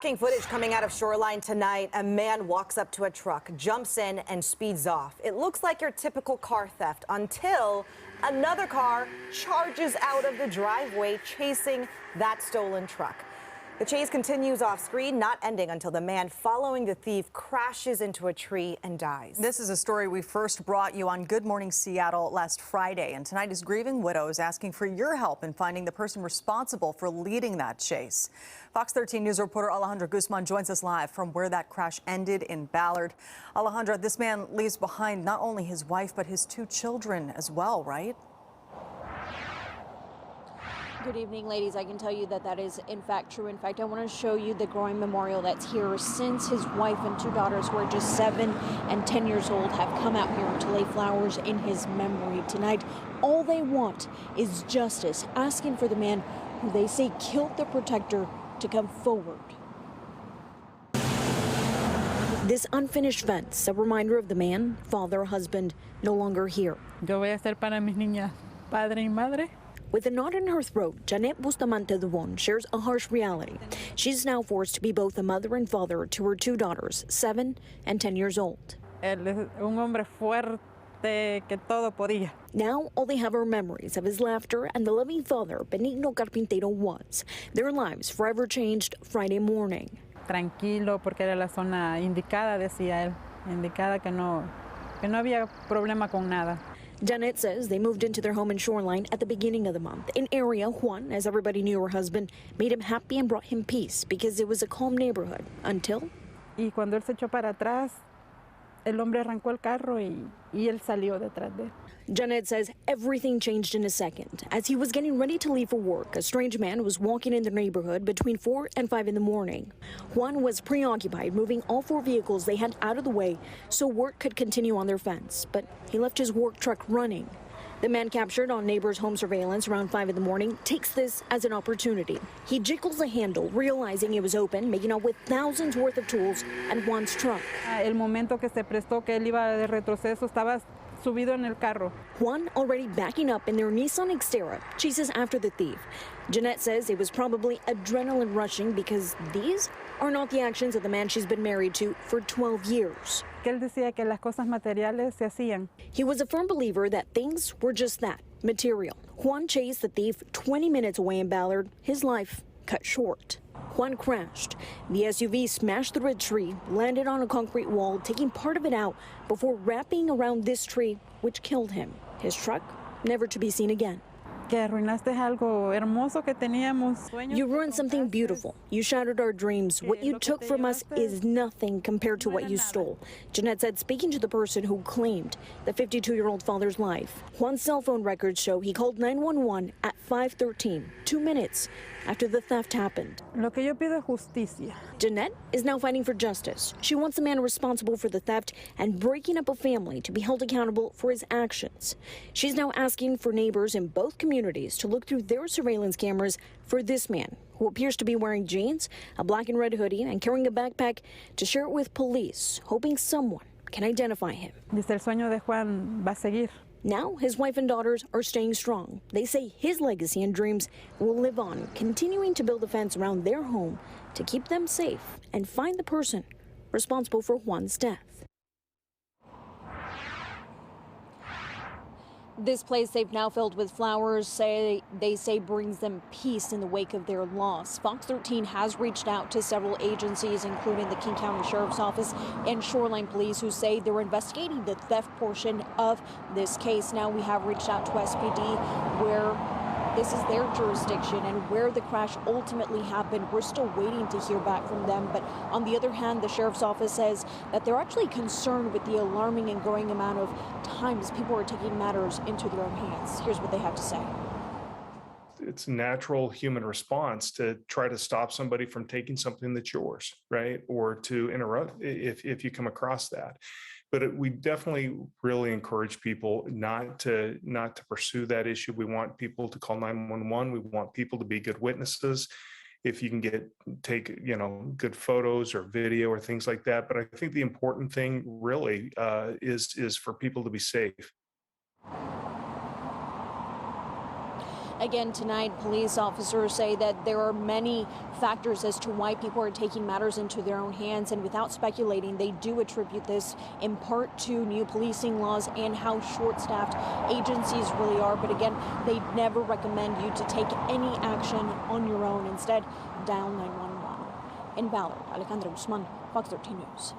Footage coming out of Shoreline tonight. A man walks up to a truck, jumps in, and speeds off. It looks like your typical car theft until another car charges out of the driveway chasing that stolen truck. The chase continues off screen, not ending until the man following the thief crashes into a tree and dies. This is a story we first brought you on Good Morning Seattle last Friday, and tonight is grieving widows asking for your help in finding the person responsible for leading that chase. Fox 13 News reporter Alejandra Guzman joins us live from where that crash ended in Ballard. Alejandra, this man leaves behind not only his wife but his 2 children as well, right? Good evening, ladies. I can tell you that is in fact true. In fact, I want to show you the growing memorial that's here since his wife and 2 daughters, who are just 7 and 10 years old, have come out here to lay flowers in his memory tonight. All they want is justice, asking for the man who they say killed their protector to come forward. This unfinished fence, a reminder of the man, father, husband, no longer here. Yo voy a ser para mis niñas padre y madre. With a knot in her throat, Janet Bustamante Dubon shares a harsh reality. She's now forced to be both a mother and father to her 2 daughters, 7 and 10 years old. Él es un hombre fuerte que todo podía. Now, all they have are memories of his laughter and the loving father Benigno Carpintero was. Their lives forever changed Friday morning. Tranquilo, porque era la zona indicada, decía él. Indicada que no había problema con nada. Janet says they moved into their home in Shoreline at the beginning of the month, an area Juan, as everybody knew her husband, made him happy and brought him peace because it was a calm neighborhood until... Y cuando él se echó para atrás, el hombre arrancó el carro y él salió detrás de él. Janet says everything changed in a second. As he was getting ready to leave for work, a strange man was walking in the neighborhood between 4 and 5 in the morning. Juan was preoccupied moving all 4 vehicles they had out of the way so work could continue on their fence, but he left his work truck running. The man captured on neighbors' home surveillance around 5 in the morning takes this as an opportunity. He jiggles the handle, realizing it was open, making off with thousands worth of tools and Juan's truck. El momento que se prestó que él iba de retroceso, estaba subido en el carro. Juan already backing up in their Nissan Xterra, chases after the thief. Jeanette says it was probably adrenaline rushing because these are not the actions of the man she's been married to for 12 years. Que él decía que las cosas materiales se hacían. He was a firm believer that things were just that, material. Juan chased the thief 20 minutes away in Ballard, his life cut short. Juan crashed. The SUV smashed through a tree, landed on a concrete wall, taking part of it out before wrapping around this tree, which killed him. His truck never to be seen again. Que arruinaste algo hermoso que teníamos. You ruined something beautiful. You shattered our dreams. What you took from us is nothing compared to what you stole. Jeanette said, speaking to the person who claimed the 52-year-old father's life. Juan's cell phone records show he called 911 at 5:13, 2 minutes after the theft happened. Lo que yo pido es justicia. Jeanette is now fighting for justice. She wants the man responsible for the theft and breaking up a family to be held accountable for his actions. She's now asking for neighbors in both communities to look through their surveillance cameras for this man, who appears to be wearing jeans, a black and red hoodie, and carrying a backpack to share it with police, hoping someone can identify him. Dice el sueño de Juan va a seguir. Now, his wife and daughters are staying strong. They say his legacy and dreams will live on, continuing to build a fence around their home to keep them safe and find the person responsible for Juan's death. This place they've now filled with flowers they say brings them peace in the wake of their loss. Fox 13 has reached out to several agencies, including the King County Sheriff's Office and Shoreline Police, who say they're investigating the theft portion of this case. Now we have reached out to SPD, where this is their jurisdiction and where the crash ultimately happened. We're still waiting to hear back from them. But on the other hand, the Sheriff's Office says that they're actually concerned with the alarming and growing amount of times people are taking matters into their own hands. Here's what they have to say. It's a natural human response to try to stop somebody from taking something that's yours, right? Or to interrupt if you come across that. But we definitely really encourage people not to pursue that issue. We want people to call 911. We want people to be good witnesses. If you can take good photos or video or things like that. But I think the important thing really is for people to be safe. Again tonight, police officers say that there are many factors as to why people are taking matters into their own hands, and without speculating, they do attribute this in part to new policing laws and how short-staffed agencies really are. But again, they never recommend you to take any action on your own. Instead, dial 911. In Ballard, Alejandra Guzman, Fox 13 News.